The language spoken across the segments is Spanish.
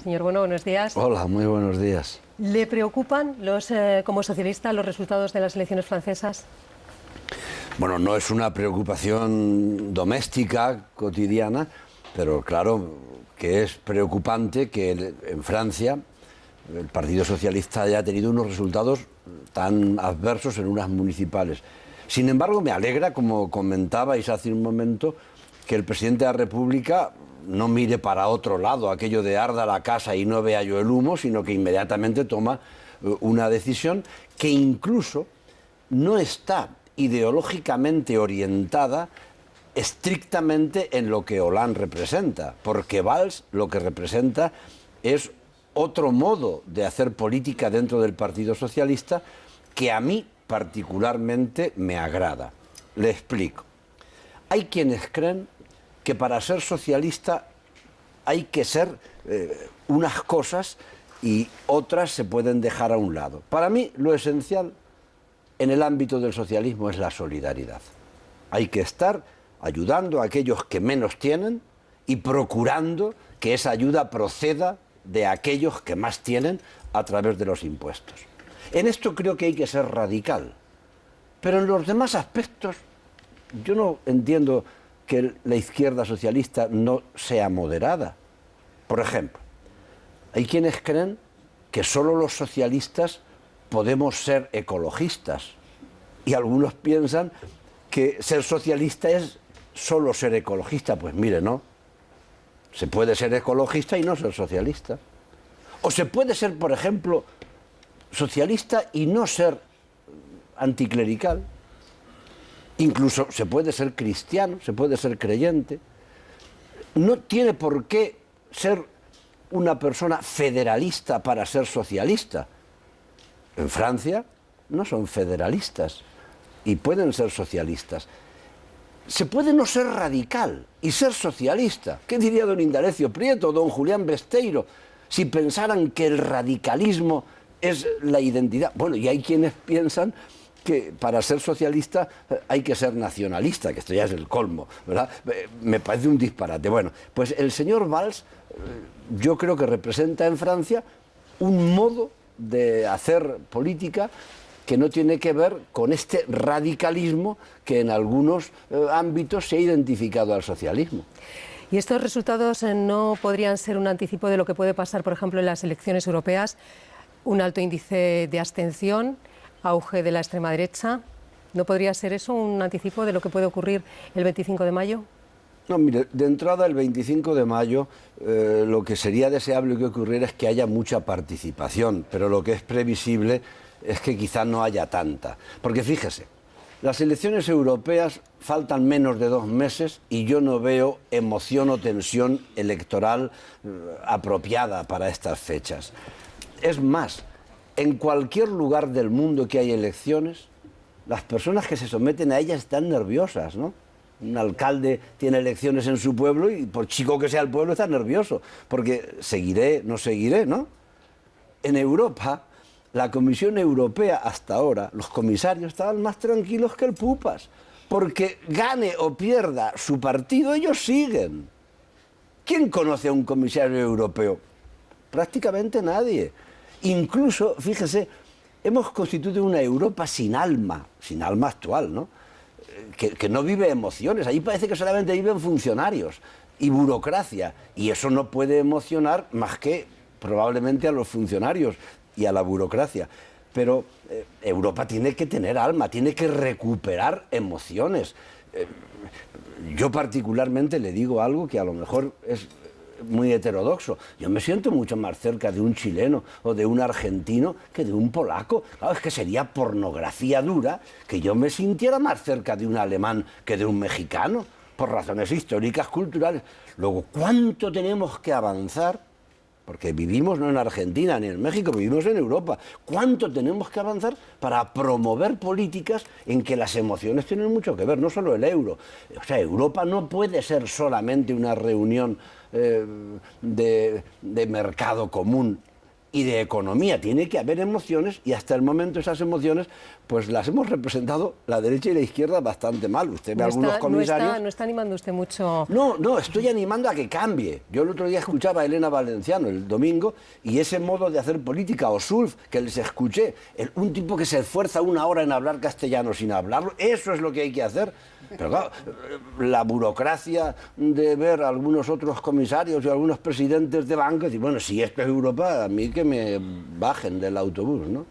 Señor Bono, buenos días. Hola, muy buenos días. ¿Le preocupan, como socialista, los resultados de las elecciones francesas? Bueno, no es una preocupación doméstica, cotidiana, pero claro que es preocupante que en Francia el Partido Socialista haya tenido unos resultados tan adversos en unas municipales. Sin embargo, me alegra, como comentabais hace un momento, que el presidente de la República no mire para otro lado, aquello de arda la casa y no vea yo el humo, sino que inmediatamente toma una decisión que incluso no está ideológicamente orientada estrictamente en lo que Hollande representa, porque Valls lo que representa es otro modo de hacer política dentro del Partido Socialista que a mí particularmente me agrada. Le explico. Hay quienes creen que para ser socialista hay que ser unas cosas y otras se pueden dejar a un lado. Para mí lo esencial en el ámbito del socialismo es la solidaridad. Hay que estar ayudando a aquellos que menos tienen y procurando que esa ayuda proceda de aquellos que más tienen a través de los impuestos. En esto creo que hay que ser radical, pero en los demás aspectos yo no entiendo que la izquierda socialista no sea moderada. Por ejemplo, hay quienes creen que solo los socialistas podemos ser ecologistas y algunos piensan que ser socialista es solo ser ecologista. Pues mire, no. Se puede ser ecologista y no ser socialista. O se puede ser, por ejemplo, socialista y no ser anticlerical. Incluso se puede ser cristiano, se puede ser creyente. No tiene por qué ser una persona federalista para ser socialista. En Francia no son federalistas y pueden ser socialistas. Se puede no ser radical y ser socialista. ¿Qué diría don Indalecio Prieto o don Julián Besteiro si pensaran que el radicalismo es la identidad? Bueno, y hay quienes piensan que para ser socialista hay que ser nacionalista, que esto ya es el colmo, ¿verdad? Me parece un disparate. Bueno, pues el señor Valls yo creo que representa en Francia un modo de hacer política que no tiene que ver con este radicalismo que en algunos ámbitos se ha identificado al socialismo. ¿Y estos resultados no podrían ser un anticipo de lo que puede pasar, por ejemplo, en las elecciones europeas? Un alto índice de abstención, auge de la extrema derecha. ¿No podría ser eso un anticipo de lo que puede ocurrir el 25 de mayo? No, mire, de entrada el 25 de mayo lo que sería deseable que ocurriera es que haya mucha participación, pero lo que es previsible es que quizá no haya tanta. Porque fíjese, las elecciones europeas faltan menos de 2 meses y yo no veo emoción o tensión electoral apropiada para estas fechas. Es más, en cualquier lugar del mundo que hay elecciones, las personas que se someten a ellas están nerviosas, ¿no? Un alcalde tiene elecciones en su pueblo y por chico que sea el pueblo está nervioso, porque seguiré, no seguiré, ¿no? En Europa, la Comisión Europea hasta ahora, los comisarios estaban más tranquilos que el pupas, porque gane o pierda su partido, ellos siguen. ¿Quién conoce a un comisario europeo? Prácticamente nadie. Incluso, fíjese, hemos constituido una Europa sin alma actual, ¿no? Que no vive emociones. Ahí parece que solamente viven funcionarios y burocracia. Y eso no puede emocionar más que probablemente a los funcionarios y a la burocracia. Pero Europa tiene que tener alma, tiene que recuperar emociones. Yo particularmente le digo algo que a lo mejor es muy heterodoxo. Yo me siento mucho más cerca de un chileno o de un argentino que de un polaco. Claro, es que sería pornografía dura que yo me sintiera más cerca de un alemán que de un mexicano, por razones históricas, culturales. Luego, ¿cuánto tenemos que avanzar? Porque vivimos no en Argentina ni en México, vivimos en Europa. ¿Cuánto tenemos que avanzar para promover políticas en que las emociones tienen mucho que ver? No solo el euro. O sea, Europa no puede ser solamente una reunión de mercado común. y de economía. Tiene que haber emociones y hasta el momento esas emociones pues las hemos representado la derecha y la izquierda bastante mal. Usted ve algunos comisarios... No está animando usted mucho... No, estoy animando a que cambie. Yo el otro día escuchaba a Elena Valenciano el domingo y ese modo de hacer política, o Sulf, que les escuché, un tipo que se esfuerza 1 hora en hablar castellano sin hablarlo, eso es lo que hay que hacer. Pero claro, la burocracia de ver a algunos otros comisarios y algunos presidentes de banco y decir, bueno, si esto es Europa, a mí que me bajen del autobús, ¿no?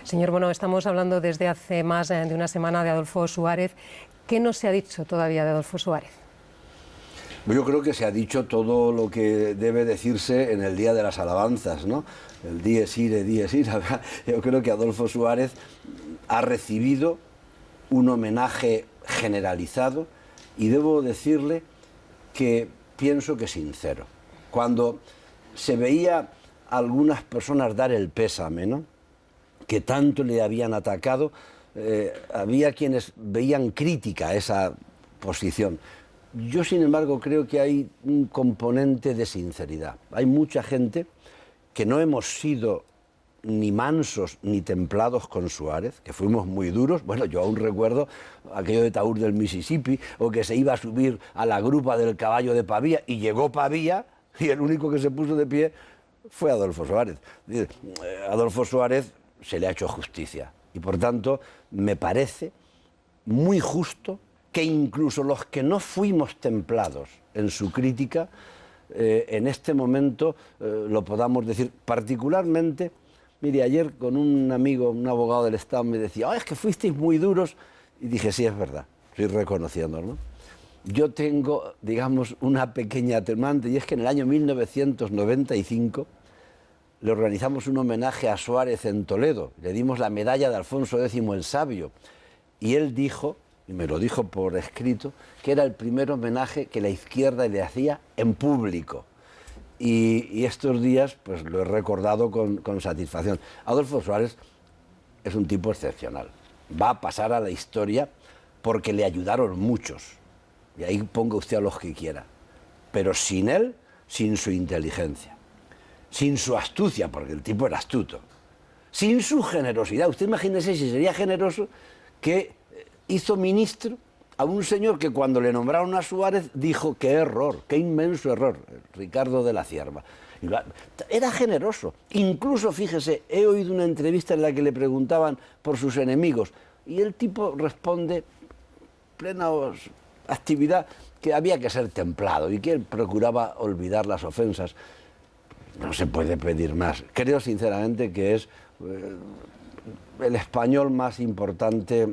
Señor Bono, estamos hablando desde hace más de una semana de Adolfo Suárez. ¿Qué no se ha dicho todavía de Adolfo Suárez? Yo creo que se ha dicho todo lo que debe decirse en el Día de las Alabanzas, ¿no? El Dies Irae, Dies Irae. Yo creo que Adolfo Suárez ha recibido un homenaje generalizado y debo decirle que pienso que sincero. Cuando se veía a algunas personas dar el pésame, ¿no?, que tanto le habían atacado, había quienes veían crítica a esa posición. Yo, sin embargo, creo que hay un componente de sinceridad. Hay mucha gente que no hemos sido ni mansos ni templados con Suárez, que fuimos muy duros. Bueno, yo aún recuerdo aquello de Taur del Mississippi, o que se iba a subir a la grupa del caballo de Pavía, y llegó Pavía, y el único que se puso de pie fue Adolfo Suárez. Adolfo Suárez se le ha hecho justicia, y por tanto me parece muy justo que incluso los que no fuimos templados en su crítica, en este momento lo podamos decir. Particularmente, mire, ayer con un amigo, un abogado del Estado, me decía, es que fuisteis muy duros, y dije, sí, es verdad, estoy reconociendo, ¿no? Yo tengo, digamos, una pequeña atenuante, y es que en el año 1995 le organizamos un homenaje a Suárez en Toledo, le dimos la medalla de Alfonso X el Sabio, y él dijo, y me lo dijo por escrito, que era el primer homenaje que la izquierda le hacía en público. Y estos días pues lo he recordado con satisfacción. Adolfo Suárez es un tipo excepcional. Va a pasar a la historia porque le ayudaron muchos. Y ahí ponga usted a los que quiera. Pero sin él, sin su inteligencia, sin su astucia, porque el tipo era astuto, sin su generosidad. Usted imagínese si sería generoso, que hizo ministro a un señor que cuando le nombraron a Suárez dijo, qué error, qué inmenso error, Ricardo de la Cierva. Era generoso. Incluso, fíjese, he oído una entrevista en la que le preguntaban por sus enemigos y el tipo responde, plena actividad, que había que ser templado y que él procuraba olvidar las ofensas. No se puede pedir más. Creo sinceramente que es el español más importante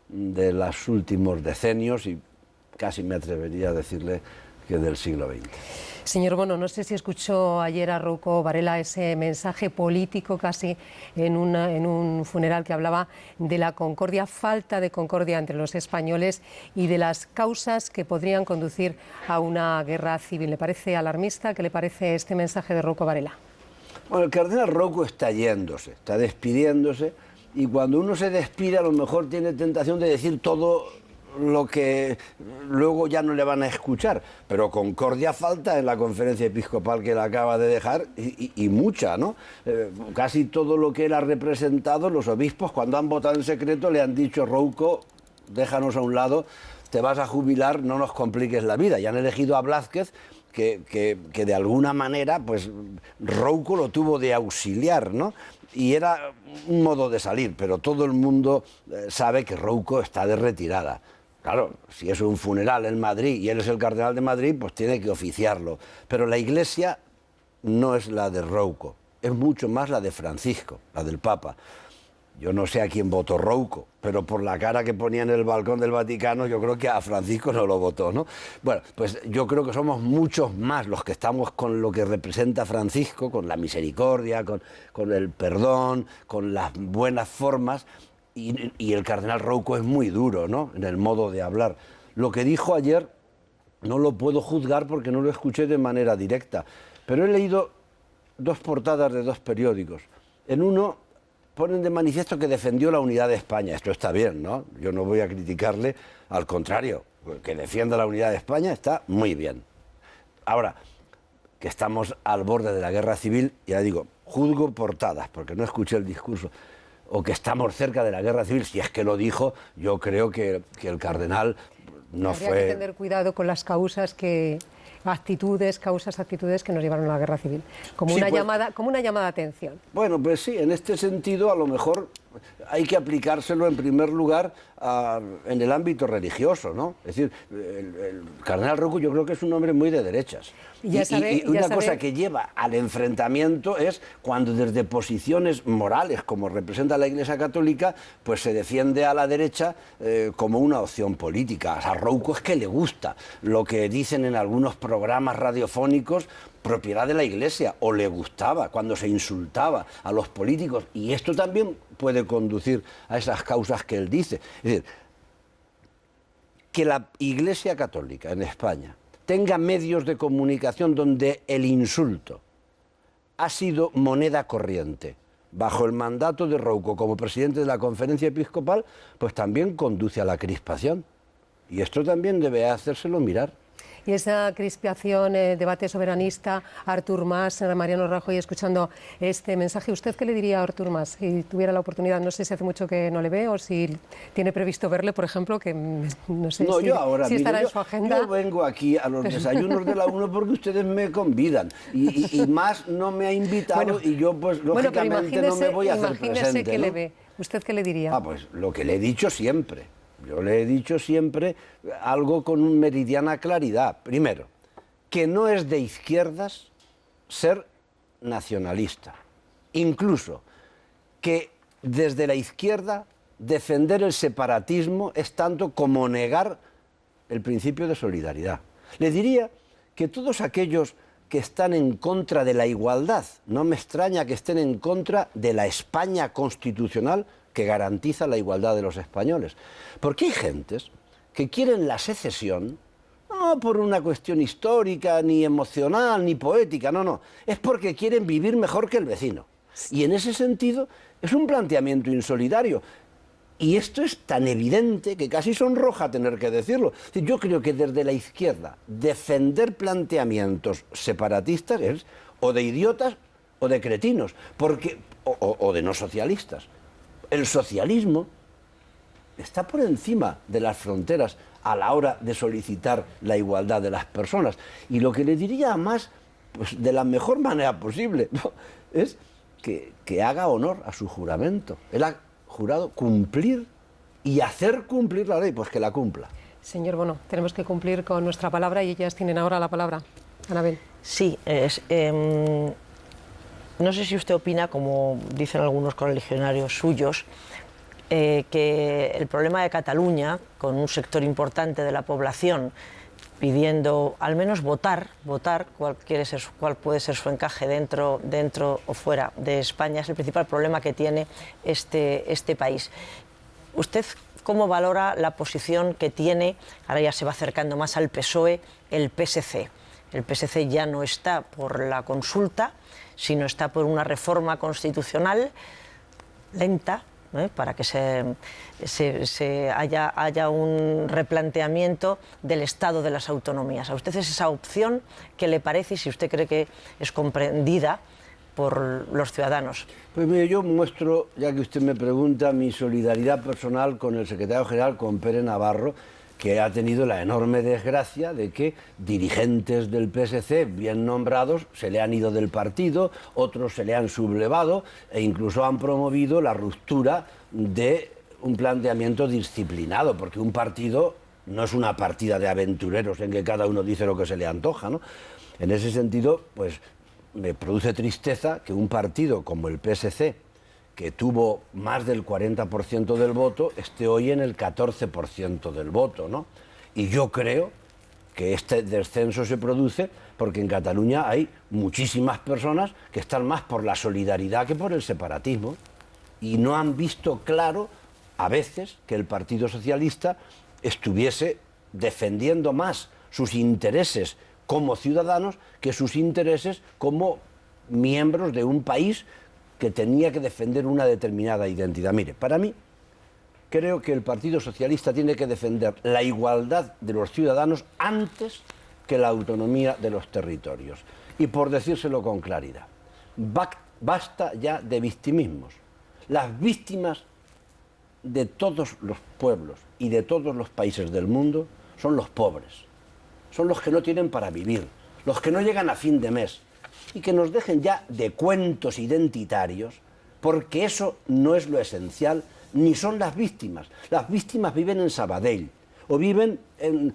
de los últimos decenios, y casi me atrevería a decirle que del siglo XX. Señor Bono, no sé si escuchó ayer a Rouco Varela ese mensaje político casi en un funeral que hablaba de la concordia, falta de concordia entre los españoles y de las causas que podrían conducir a una guerra civil. ¿Le parece alarmista? ¿Qué le parece este mensaje de Rouco Varela? Bueno, el cardenal Rouco está yéndose, está despidiéndose, y cuando uno se despide a lo mejor tiene tentación de decir todo lo que luego ya no le van a escuchar, pero concordia falta en la conferencia episcopal que él acaba de dejar, y mucha, ¿no? Casi todo lo que él ha representado, los obispos cuando han votado en secreto le han dicho, Rouco, déjanos a un lado, te vas a jubilar, no nos compliques la vida, y han elegido a Blázquez, que de alguna manera pues Rouco lo tuvo de auxiliar, ¿no? Y era un modo de salir, pero todo el mundo sabe que Rouco está de retirada. Claro, si es un funeral en Madrid y él es el cardenal de Madrid, pues tiene que oficiarlo. Pero la Iglesia no es la de Rouco, es mucho más la de Francisco, la del Papa. Yo no sé a quién votó Rouco, pero por la cara que ponía en el balcón del Vaticano, yo creo que a Francisco no lo votó, ¿no? Bueno, pues yo creo que somos muchos más los que estamos con lo que representa Francisco, con la misericordia, con el perdón, con las buenas formas, y el cardenal Rouco es muy duro, ¿no?, en el modo de hablar. Lo que dijo ayer no lo puedo juzgar porque no lo escuché de manera directa, pero he leído dos portadas de dos periódicos. En uno ponen de manifiesto que defendió la unidad de España. Esto está bien, ¿no? Yo no voy a criticarle, al contrario, que defienda la unidad de España está muy bien. Ahora, que estamos al borde de la guerra civil, ya digo, juzgo portadas, porque no escuché el discurso, o que estamos cerca de la guerra civil, si es que lo dijo, yo creo que el cardenal no Habría fue... que tener cuidado con las causas actitudes que nos llevaron a la guerra civil, como Sí, una pues, llamada de atención. Bueno, pues sí, en este sentido a lo mejor hay que aplicárselo en primer lugar en el ámbito religioso, ¿no? Es decir, el cardenal Rocco yo creo que es un hombre muy de derechas. Y una cosa que lleva al enfrentamiento es cuando desde posiciones morales, como representa la Iglesia Católica, pues se defiende a la derecha como una opción política. A Rocco es que le gusta lo que dicen en algunos programas radiofónicos, propiedad de la Iglesia, o le gustaba cuando se insultaba a los políticos, y esto también puede conducir a esas causas que él dice. Es decir, que la Iglesia Católica en España tenga medios de comunicación donde el insulto ha sido moneda corriente bajo el mandato de Rouco como presidente de la Conferencia Episcopal, pues también conduce a la crispación. Y esto también debe hacérselo mirar. Y esa crispación, debate soberanista, Artur Mas, Mariano Rajoy, escuchando este mensaje, ¿usted qué le diría a Artur Mas si tuviera la oportunidad? No sé si hace mucho que no le ve o si tiene previsto verle, por ejemplo, que no sé yo ahora, si estará en su agenda. Yo vengo aquí a los desayunos de la UNO porque ustedes me convidan y Mas no me ha invitado y yo pues lógicamente no me voy a hacer presente. ¿Qué ¿no? le ve? ¿Usted qué le diría? Pues lo que le he dicho siempre. Yo le he dicho siempre algo con meridiana claridad. Primero, que no es de izquierdas ser nacionalista. Incluso que desde la izquierda defender el separatismo es tanto como negar el principio de solidaridad. Le diría que todos aquellos que están en contra de la igualdad, no me extraña que estén en contra de la España constitucional que garantiza la igualdad de los españoles. Porque hay gentes que quieren la secesión, no por una cuestión histórica, ni emocional, ni poética, no, es porque quieren vivir mejor que el vecino. Y en ese sentido es un planteamiento insolidario. Y esto es tan evidente que casi sonroja tener que decirlo. Yo creo que desde la izquierda defender planteamientos separatistas es o de idiotas o de cretinos, o de no socialistas. El socialismo está por encima de las fronteras a la hora de solicitar la igualdad de las personas. Y lo que le diría más, pues de la mejor manera posible, ¿no?, es que haga honor a su juramento. Él ha jurado cumplir y hacer cumplir la ley, pues que la cumpla. Señor Bono, tenemos que cumplir con nuestra palabra y ellas tienen ahora la palabra. Anabel. Sí, no sé si usted opina, como dicen algunos correligionarios suyos, que el problema de Cataluña, con un sector importante de la población pidiendo al menos votar cuál puede ser su encaje dentro o fuera de España, es el principal problema que tiene este país. ¿Usted cómo valora la posición que tiene, ahora ya se va acercando más al PSOE, el PSC? El PSC ya no está por la consulta, sino está por una reforma constitucional lenta, para que haya un replanteamiento del estado de las autonomías. ¿A usted es esa opción que le parece y si usted cree que es comprendida por los ciudadanos? Pues mire, yo muestro, ya que usted me pregunta, mi solidaridad personal con el secretario general, con Pere Navarro, que ha tenido la enorme desgracia de que dirigentes del PSC bien nombrados se le han ido del partido, otros se le han sublevado e incluso han promovido la ruptura de un planteamiento disciplinado, porque un partido no es una partida de aventureros en que cada uno dice lo que se le antoja, ¿no? En ese sentido, pues me produce tristeza que un partido como el PSC, que tuvo más del 40% del voto, esté hoy en el 14% del voto, ¿no? Y yo creo que este descenso se produce porque en Cataluña hay muchísimas personas que están más por la solidaridad que por el separatismo y no han visto claro, a veces, que el Partido Socialista estuviese defendiendo más sus intereses como ciudadanos que sus intereses como miembros de un país que tenía que defender una determinada identidad. Mire, para mí, creo que el Partido Socialista tiene que defender la igualdad de los ciudadanos antes que la autonomía de los territorios. Y por decírselo con claridad, basta ya de victimismos. Las víctimas de todos los pueblos y de todos los países del mundo son los pobres, son los que no tienen para vivir, los que no llegan a fin de mes, y que nos dejen ya de cuentos identitarios, porque eso no es lo esencial, ni son las víctimas. Las víctimas viven en Sabadell, o viven en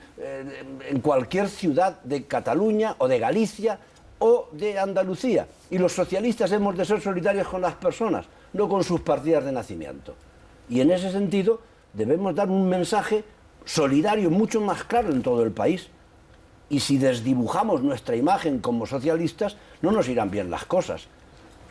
cualquier ciudad de Cataluña o de Galicia o de Andalucía, y los socialistas hemos de ser solidarios con las personas, no con sus partidas de nacimiento. Y en ese sentido debemos dar un mensaje solidario mucho más claro en todo el país. Y si desdibujamos nuestra imagen como socialistas, no nos irán bien las cosas.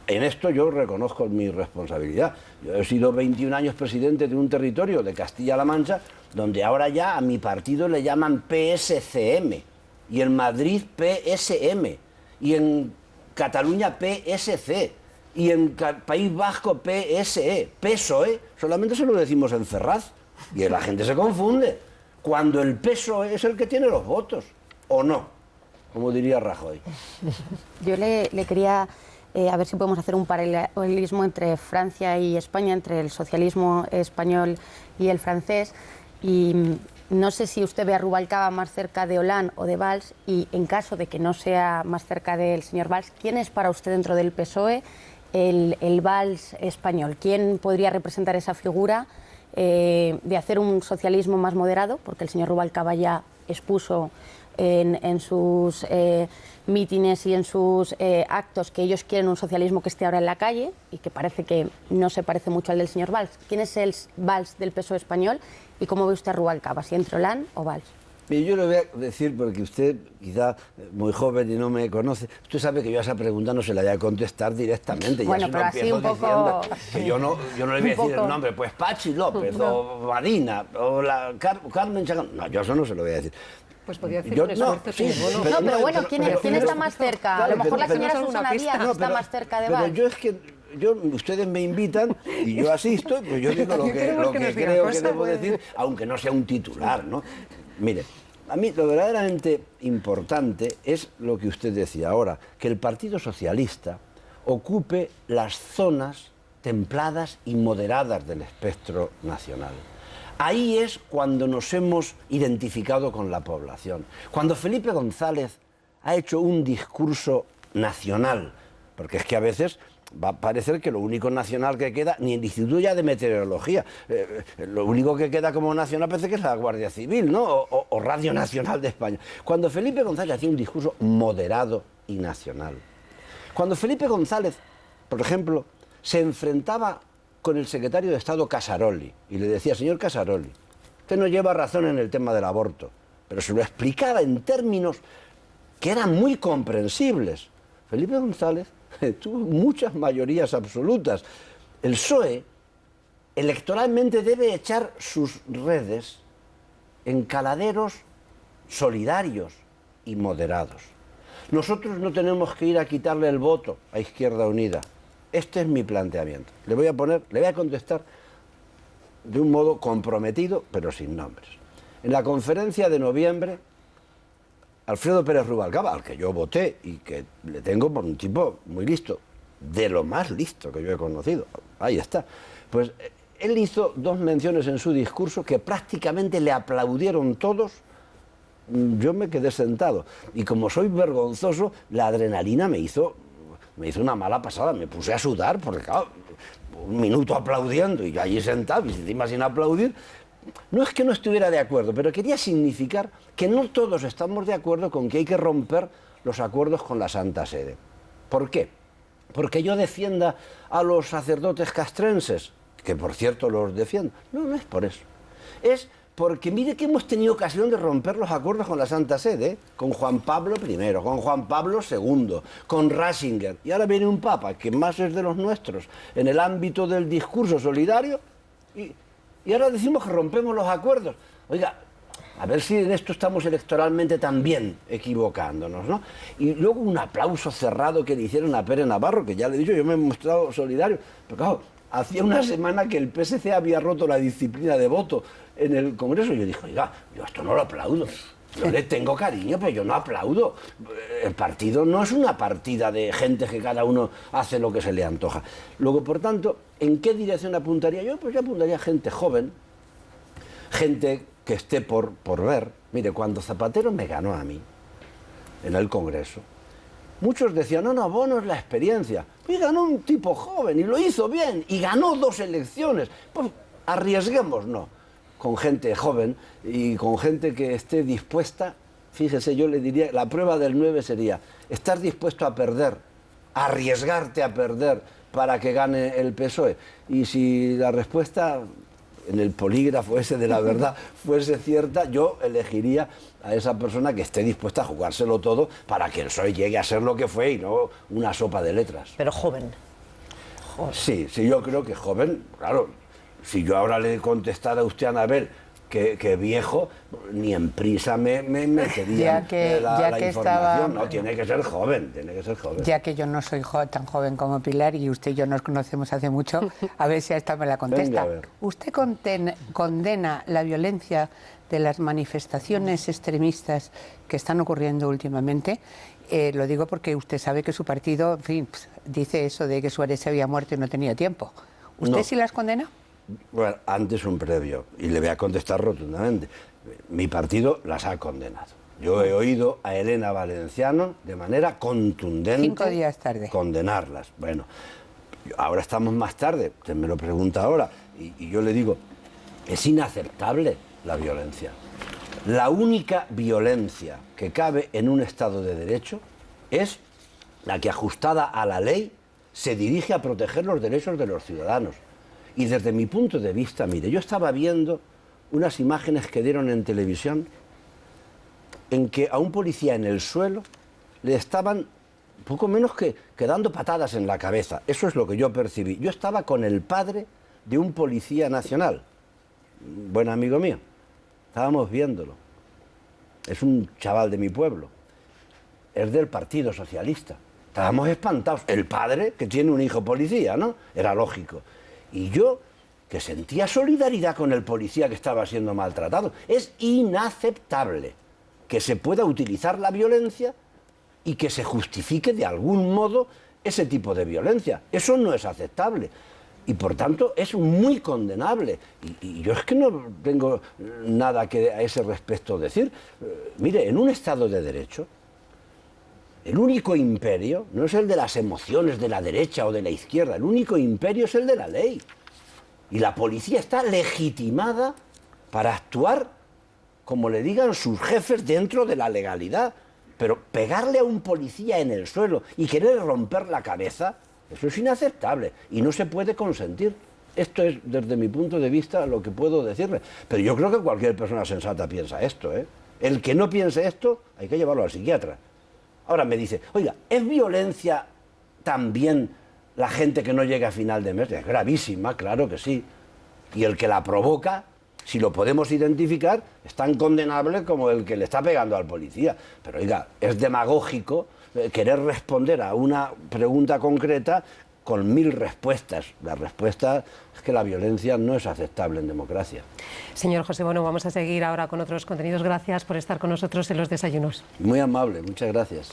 En esto yo reconozco mi responsabilidad. Yo he sido 21 años presidente de un territorio de Castilla-La Mancha, donde ahora ya a mi partido le llaman PSCM, y en Madrid PSM, y en Cataluña PSC, y en País Vasco PSE, PSOE, solamente se lo decimos en Ferraz, y la gente se confunde, cuando el PSOE es el que tiene los votos, o no, como diría Rajoy. Yo le quería, a ver si podemos hacer un paralelismo entre Francia y España, entre el socialismo español y el francés, y no sé si usted ve a Rubalcaba más cerca de Hollande o de Valls, y en caso de que no sea más cerca del señor Valls, ¿quién es para usted dentro del PSOE el Valls español? ¿Quién podría representar esa figura de hacer un socialismo más moderado? Porque el señor Rubalcaba ya expuso en sus mítines y en sus actos que ellos quieren un socialismo que esté ahora en la calle y que parece que no se parece mucho al del señor Valls. ¿Quién es el Valls del PSOE español y cómo ve usted a Rubalcaba, si entre Hollande o Valls? Yo le voy a decir, porque usted, quizá muy joven y no me conoce, usted sabe que yo a esa pregunta no se la voy a contestar directamente. Bueno, pero así un poco... Que yo no le voy a decir el nombre, pues Pachi López, no. O Madina, o la Carmen Chacón. No, yo eso no se lo voy a decir. Pues podría decir un esfuerzo. Sí, pero bueno, ¿quién está más cerca? Claro, a lo mejor la pero señora Susana Díaz está más cerca de Valls. Pero yo es que... ustedes me invitan y yo asisto, pues yo digo lo que creo que debo decir, aunque no sea un titular, ¿no? Mire, a mí lo verdaderamente importante es lo que usted decía ahora, que el Partido Socialista ocupe las zonas templadas y moderadas del espectro nacional. Ahí es cuando nos hemos identificado con la población. Cuando Felipe González ha hecho un discurso nacional, porque es que a veces va a parecer que lo único nacional que queda, ni el Instituto ya de Meteorología, lo único que queda como nacional parece que es la Guardia Civil, ¿no? O Radio Nacional de España. Cuando Felipe González hacía un discurso moderado y nacional, cuando Felipe González, por ejemplo, se enfrentaba con el secretario de Estado Casaroli y le decía: señor Casaroli, usted no lleva razón en el tema del aborto, pero se lo explicaba en términos que eran muy comprensibles. Felipe González tuvo muchas mayorías absolutas. El PSOE electoralmente debe echar sus redes en caladeros solidarios y moderados. Nosotros no tenemos que ir a quitarle el voto a Izquierda Unida. Este es mi planteamiento. Le voy a contestar de un modo comprometido, pero sin nombres. En la conferencia de noviembre, Alfredo Pérez Rubalcaba, al que yo voté y que le tengo por un tipo muy listo, de lo más listo que yo he conocido, ahí está, pues él hizo dos menciones en su discurso que prácticamente le aplaudieron todos. Yo me quedé sentado y como soy vergonzoso, la adrenalina me hizo una mala pasada, me puse a sudar porque claro, un minuto aplaudiendo y yo allí sentado y encima sin aplaudir. No es que no estuviera de acuerdo, pero quería significar que no todos estamos de acuerdo con que hay que romper los acuerdos con la Santa Sede. ¿Por qué? Porque yo defienda a los sacerdotes castrenses, que por cierto los defiendo. No es por eso. Es porque mire que hemos tenido ocasión de romper los acuerdos con la Santa Sede, con Juan Pablo I, con Juan Pablo II, con Ratzinger, y ahora viene un papa que más es de los nuestros en el ámbito del discurso solidario, y ahora decimos que rompemos los acuerdos. Oiga, a ver si en esto estamos electoralmente también equivocándonos, ¿no? Y luego un aplauso cerrado que le hicieron a Pérez Navarro, que ya le he dicho, yo me he mostrado solidario, pero claro, hacía una semana que el PSC había roto la disciplina de voto en el Congreso, y yo dije: oiga, yo esto no lo aplaudo. Yo le tengo cariño, pero yo no aplaudo. El partido no es una partida de gente que cada uno hace lo que se le antoja. Luego, por tanto, ¿en qué dirección apuntaría yo? Pues yo apuntaría gente joven, gente que esté por ver. Mire, cuando Zapatero me ganó a mí en el Congreso, muchos decían, no, Bono es la experiencia. Y ganó un tipo joven y lo hizo bien y ganó 2 elecciones. Pues arriesguemos, no. Con gente joven y con gente que esté dispuesta, fíjese, yo le diría, la prueba del 9 sería estar dispuesto a perder, arriesgarte a perder para que gane el PSOE. Y si la respuesta en el polígrafo ese de la verdad fuese cierta, yo elegiría a esa persona que esté dispuesta a jugárselo todo para que el PSOE llegue a ser lo que fue y no una sopa de letras. Pero joven. Sí, yo creo que joven, claro. Si yo ahora le contestara a usted, Anabel, que viejo, ni en prisa me metería la información. No, tiene que ser joven, Ya que yo no soy tan joven como Pilar y usted y yo nos conocemos hace mucho, a ver si a esta me la contesta. Venga, a ver. ¿Usted condena la violencia de las manifestaciones extremistas que están ocurriendo últimamente? Lo digo porque usted sabe que su partido, en fin, dice eso de que Suárez se había muerto y no tenía tiempo. ¿Usted No. sí las condena? Bueno, antes un previo, y le voy a contestar rotundamente. Mi partido las ha condenado. Yo he oído a Elena Valenciano de manera contundente 5 días tarde condenarlas. Bueno, ahora estamos más tarde, usted me lo pregunta ahora, y yo le digo, es inaceptable la violencia. La única violencia que cabe en un Estado de Derecho es la que, ajustada a la ley, se dirige a proteger los derechos de los ciudadanos. Y desde mi punto de vista, mire, yo estaba viendo unas imágenes que dieron en televisión en que a un policía en el suelo le estaban poco menos que dando patadas en la cabeza. Eso es lo que yo percibí. Yo estaba con el padre de un policía nacional, buen amigo mío. Estábamos viéndolo. Es un chaval de mi pueblo. Es del Partido Socialista. Estábamos espantados. El padre, que tiene un hijo policía, ¿no? Era lógico. Y yo, que sentía solidaridad con el policía que estaba siendo maltratado. Es inaceptable que se pueda utilizar la violencia y que se justifique de algún modo ese tipo de violencia. Eso no es aceptable. Y por tanto es muy condenable. Y yo es que no tengo nada que a ese respecto decir. Mire, en un Estado de Derecho, el único imperio no es el de las emociones de la derecha o de la izquierda, el único imperio es el de la ley. Y la policía está legitimada para actuar como le digan sus jefes dentro de la legalidad. Pero pegarle a un policía en el suelo y querer romper la cabeza, eso es inaceptable y no se puede consentir. Esto es, desde mi punto de vista, lo que puedo decirle. Pero yo creo que cualquier persona sensata piensa esto, ¿eh? El que no piense esto, hay que llevarlo al psiquiatra. Ahora me dice, oiga, ¿es violencia también la gente que no llega a final de mes? Es gravísima, claro que sí. Y el que la provoca, si lo podemos identificar, es tan condenable como el que le está pegando al policía. Pero oiga, es demagógico querer responder a una pregunta concreta con 1000 respuestas. La respuesta es que la violencia no es aceptable en democracia. Señor José Bono, vamos a seguir ahora con otros contenidos. Gracias por estar con nosotros en los desayunos. Muy amable, muchas gracias.